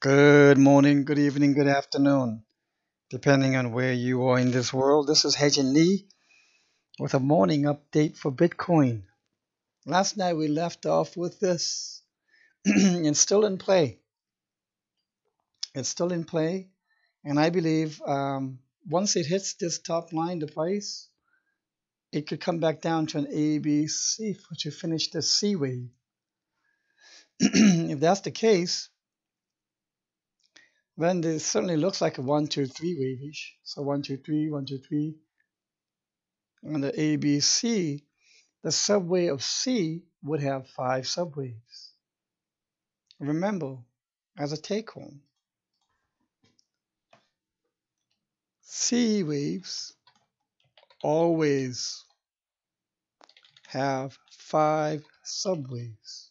Good morning, good evening, good afternoon, depending on where you are in this world. This is Hejin Lee with a morning update for Bitcoin. Last night we left off with this. It's still in play. It's still in play. And I believe once it hits this top line, the price, it could come back down to an ABC to finish the C wave. If that's the case, then it certainly looks like a 1, 2, 3 wave-ish. So 1, 2, 3, 1, 2, 3. On the ABC, the subway of C would have 5 subwaves. Remember, as a take home, C waves always have 5 subwaves.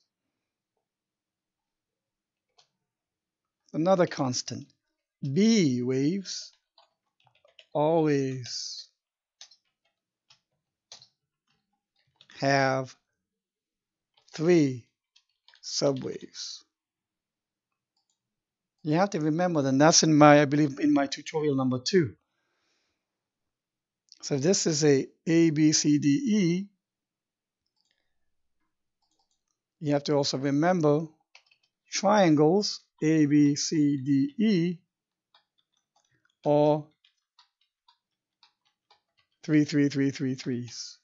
Another constant, B waves always have 3 subwaves. You have to remember that that's I believe, in my tutorial number 2. So this is a B, C, D, E. You have to also remember triangles A, B, C, D, E are 3, 3, 3, 3, 3s.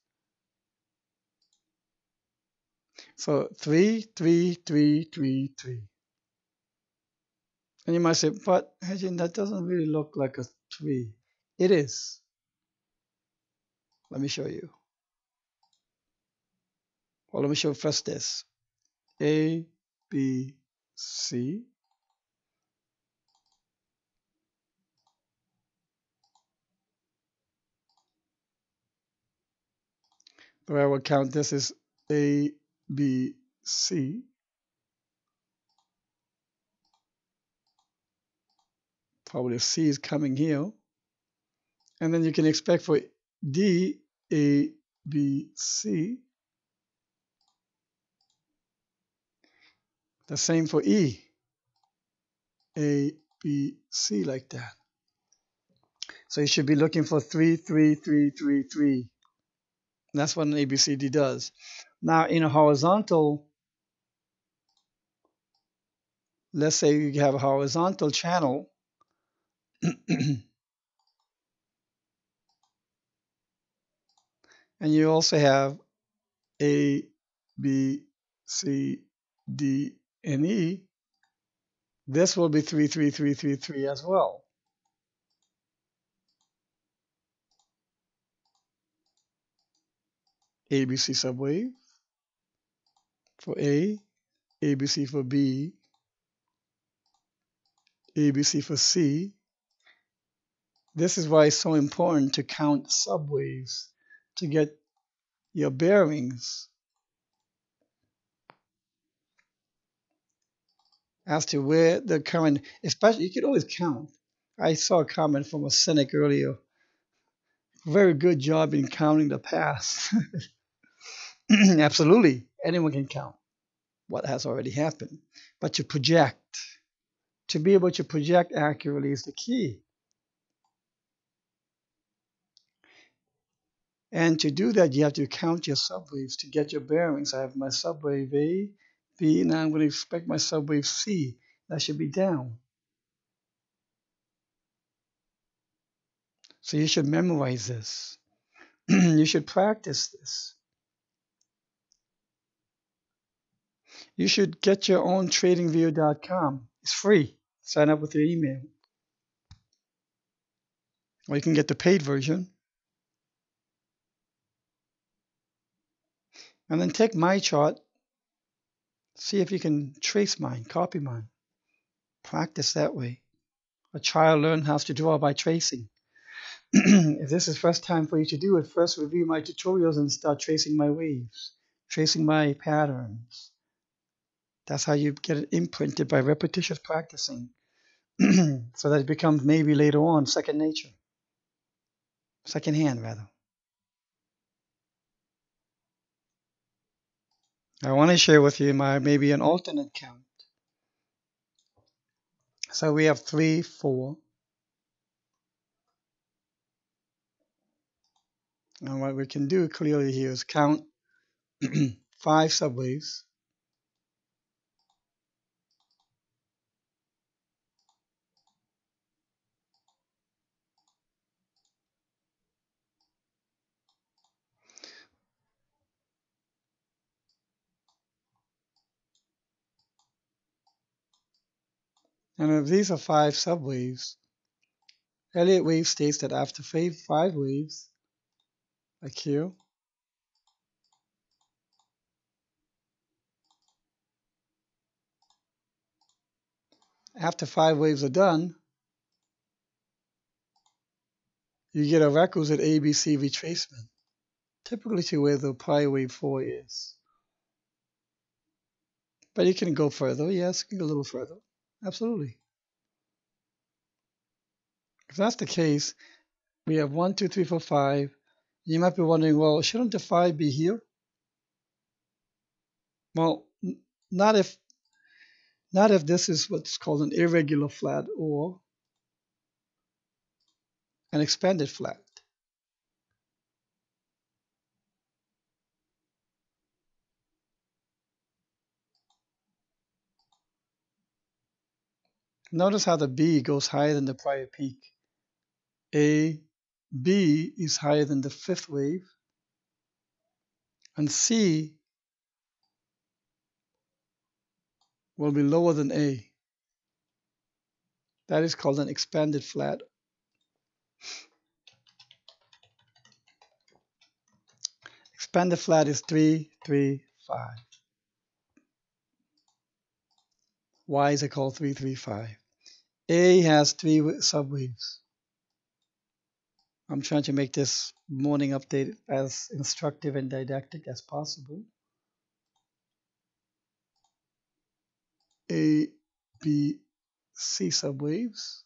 So 3, 3, 3, 3, 3. And you might say, but Hejin, that doesn't really look like a 3. It is. Let me show you. Well, let me show first this. A, B, C. The way I will count this is A, B, C. Probably C is coming here. And then you can expect for D, A, B, C. The same for E. A, B, C, like that. So you should be looking for 3, 3, 3, 3, 3. That's what an ABCD does. Now in a horizontal, let's say you have a horizontal channel. And you also have A, B, C, D, and E. This will be 3, 3, 3, 3, 3 as well. ABC subwave for A, ABC for B, ABC for C. This is why it's so important to count subwaves to get your bearings as to where the current, especially, you can always count. I saw a comment from a cynic earlier. Very good job in counting the past. Absolutely, anyone can count what has already happened. But to be able to project accurately is the key. And to do that, you have to count your subwaves to get your bearings. I have my subwave A, B, now I'm going to expect my subwave C. That should be down. So you should memorize this. You should practice this. You should get your own tradingview.com. It's free. Sign up with your email. Or you can get the paid version. And then take my chart. See if you can trace mine, copy mine. Practice that way. A child learns how to draw by tracing. If this is the first time for you to do it, first review my tutorials and start tracing my waves, tracing my patterns. That's how you get it imprinted by repetitious practicing. So that it becomes maybe later on second nature. Second hand, rather. I want to share with you maybe an alternate count. So we have 3, 4. And what we can do clearly here is count 5 subwaves. And if these are 5 subwaves, Elliott wave states that after 5 waves, like here, after 5 waves are done, you get a requisite ABC retracement, typically to where the prior wave 4 is. But you can go further. Yes, you can go a little further. Absolutely. If that's the case, we have 1, 2, 3, 4, 5. You might be wondering, well, shouldn't the 5 be here? Well, not if this is what's called an irregular flat or an expanded flat. Notice how the B goes higher than the prior peak. A, B is higher than the 5th wave, and C will be lower than A. That is called an expanded flat. Expanded flat is 3, 3, 5. Why is it called 3, 3, 5? A has 3 subwaves. I'm trying to make this morning update as instructive and didactic as possible. A, B, C subwaves.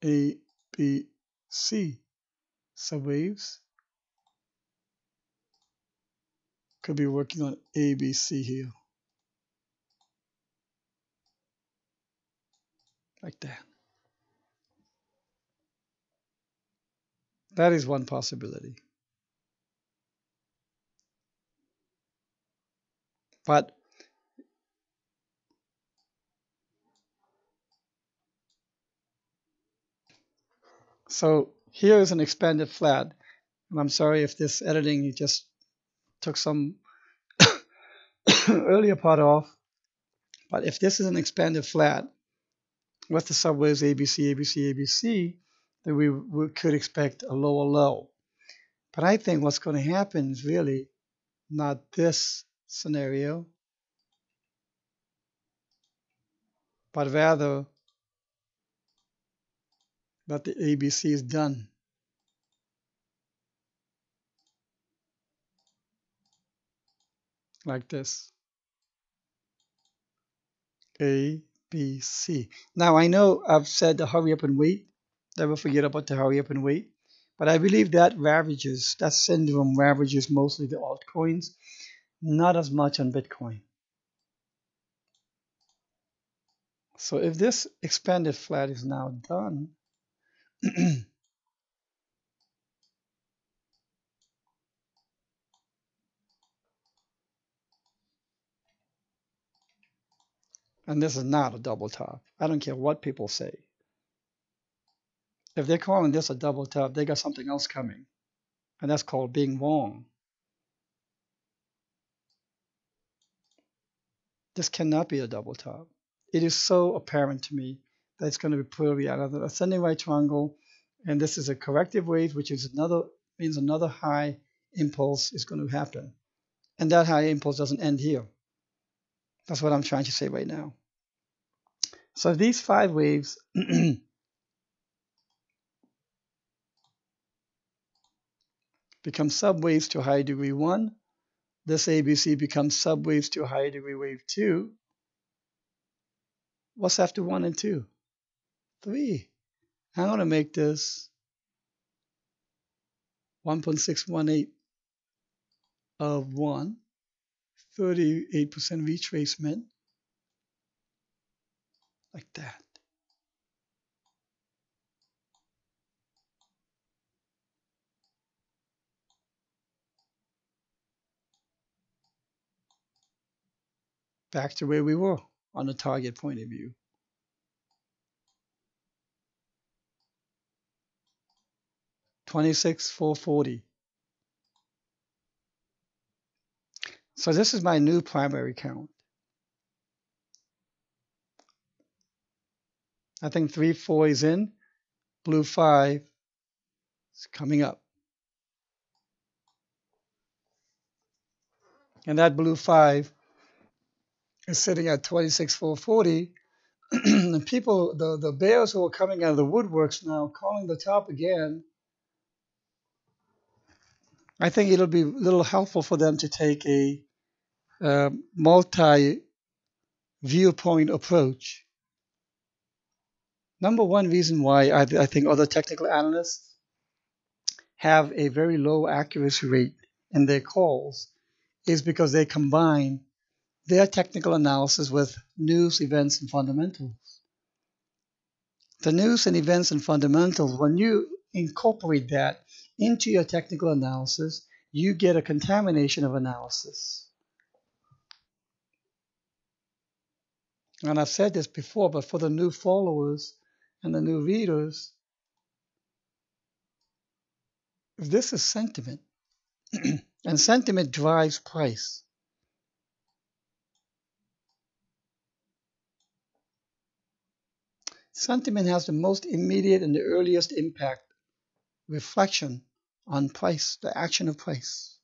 A, B, C subwaves. Could be working on A, B, C here. Like that. That is one possibility. But so here is an expanded flat. And I'm sorry if this editing you just took some earlier part off. But if this is an expanded flat with the subwaves ABC, ABC, ABC, then we could expect a lower low. But I think what's going to happen is really not this scenario, but rather that the ABC is done like this. A, B, C. Now I know I've said to hurry up and wait. Never forget about the hurry up and wait. But I believe that syndrome ravages mostly the altcoins, not as much on Bitcoin. So if this expanded flat is now done, and this is not a double top. I don't care what people say. If they're calling this a double top, they got something else coming. And that's called being wrong. This cannot be a double top. It is so apparent to me that it's going to be purely out of an ascending right triangle. And this is a corrective wave, which is means another high impulse is going to happen. And that high impulse doesn't end here. That's what I'm trying to say right now. So these 5 waves become subwaves to higher degree 1. This ABC becomes subwaves to higher degree wave 2. What's after 1 and 2? 3. I'm going to make this 1.618. of 1, 38% retracement, like that. Back to where we were on the target point of view. 26,440. So this is my new primary count. I think 3, 4 is in. Blue 5 is coming up. And that blue 5 is sitting at 26,440. And people, the bears who are coming out of the woodworks now, calling the top again, I think it'll be a little helpful for them to take a multi-viewpoint approach. Number one reason why I think other technical analysts have a very low accuracy rate in their calls is because they combine their technical analysis with news, events, and fundamentals. The news and events and fundamentals, when you incorporate that into your technical analysis, you get a contamination of analysis. And I've said this before, but for the new followers and the new readers, this is sentiment. And sentiment drives price. Sentiment has the most immediate and the earliest impact, reflection on price, the action of price.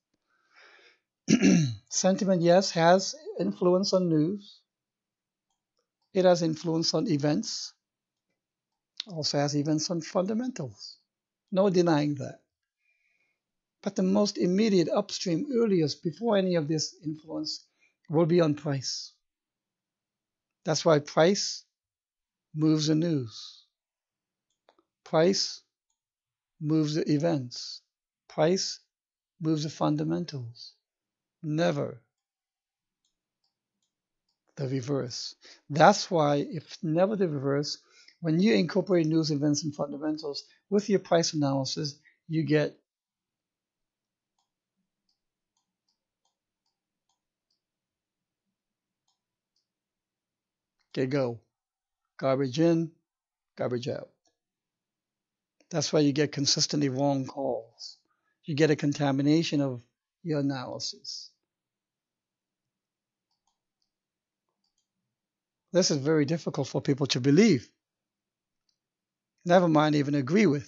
Sentiment, yes, has influence on news. It has influence on events. Also has events on fundamentals. No denying that. But the most immediate upstream, earliest, before any of this influence, will be on price. That's why price moves the news. Price moves the events. Price moves the fundamentals. Never the reverse. That's why, if never the reverse, when you incorporate news, events, and fundamentals with your price analysis, you get GIGO, garbage in, garbage out. That's why you get consistently wrong calls. You get a contamination of your analysis. This is very difficult for people to believe. Never mind even agree with.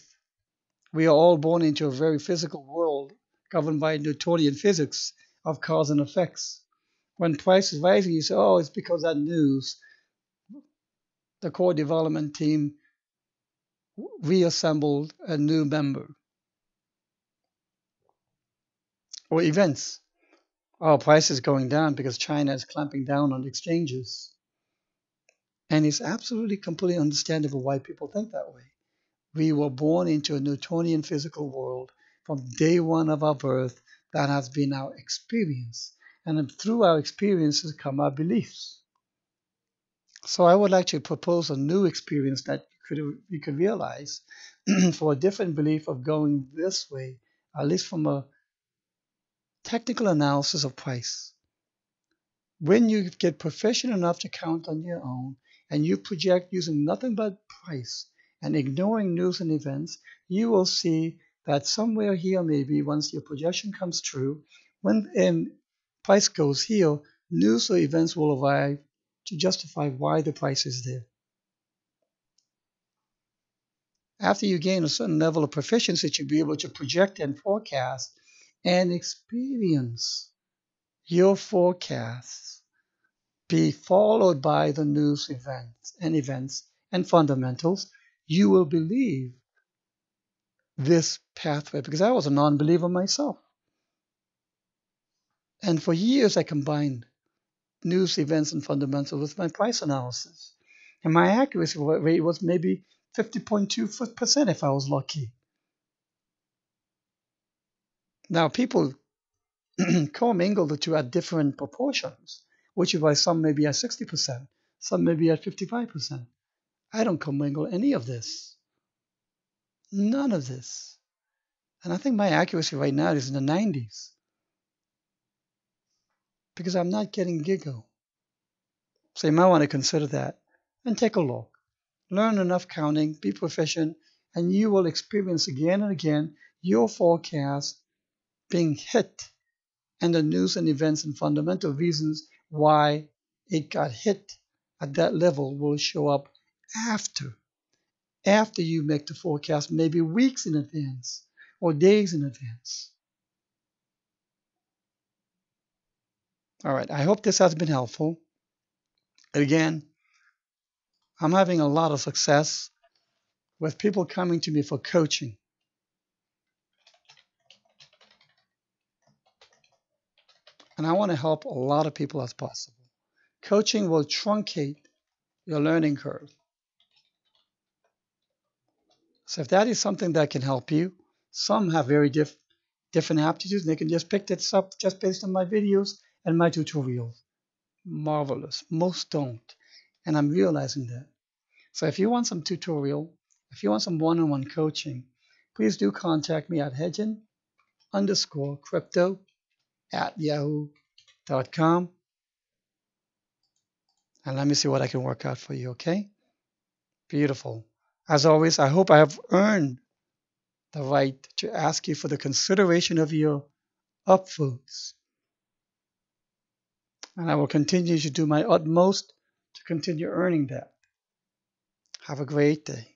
We are all born into a very physical world governed by Newtonian physics of cause and effects. When price is rising, you say, oh, it's because that news. The core development team reassembled a new member. Or events. Oh, price is going down because China is clamping down on exchanges. And it's absolutely completely understandable why people think that way. We were born into a Newtonian physical world from day one of our birth. That has been our experience. And through our experiences come our beliefs. So I would like to propose a new experience that you could realize for a different belief of going this way, at least from a technical analysis of price. When you get proficient enough to count on your own and you project using nothing but price and ignoring news and events, you will see that somewhere here, maybe once your projection comes true, when price goes here, news or events will arrive to justify why the price is there. After you gain a certain level of proficiency to be able to project and forecast and experience your forecasts be followed by the news events and fundamentals, you will believe this pathway, because I was a non-believer myself. And for years I combined news, events, and fundamentals with my price analysis. And my accuracy rate was maybe 50.2% if I was lucky. Now people commingle the two at different proportions, which is why some may be at 60%, some may be at 55%. I don't commingle any of this. None of this. And I think my accuracy right now is in the 90s because I'm not getting GIGO. So you might want to consider that and take a look. Learn enough counting, be proficient, and you will experience again and again your forecast being hit, and the news and events and fundamental reasons why it got hit at that level will show up after you make the forecast, maybe weeks in advance or days in advance. All right, I hope this has been helpful. Again, I'm having a lot of success with people coming to me for coaching. And I want to help a lot of people as possible. Coaching will truncate your learning curve. So if that is something that can help you, some have very different aptitudes. They can just pick this up just based on my videos and my tutorials. Marvelous. Most don't. And I'm realizing that. So if you want some tutorial, if you want some one-on-one coaching, please do contact me at hedgen_crypto@yahoo.com. And let me see what I can work out for you, okay? Beautiful. As always, I hope I have earned the right to ask you for the consideration of your upvotes. And I will continue to do my utmost to continue earning that. Have a great day.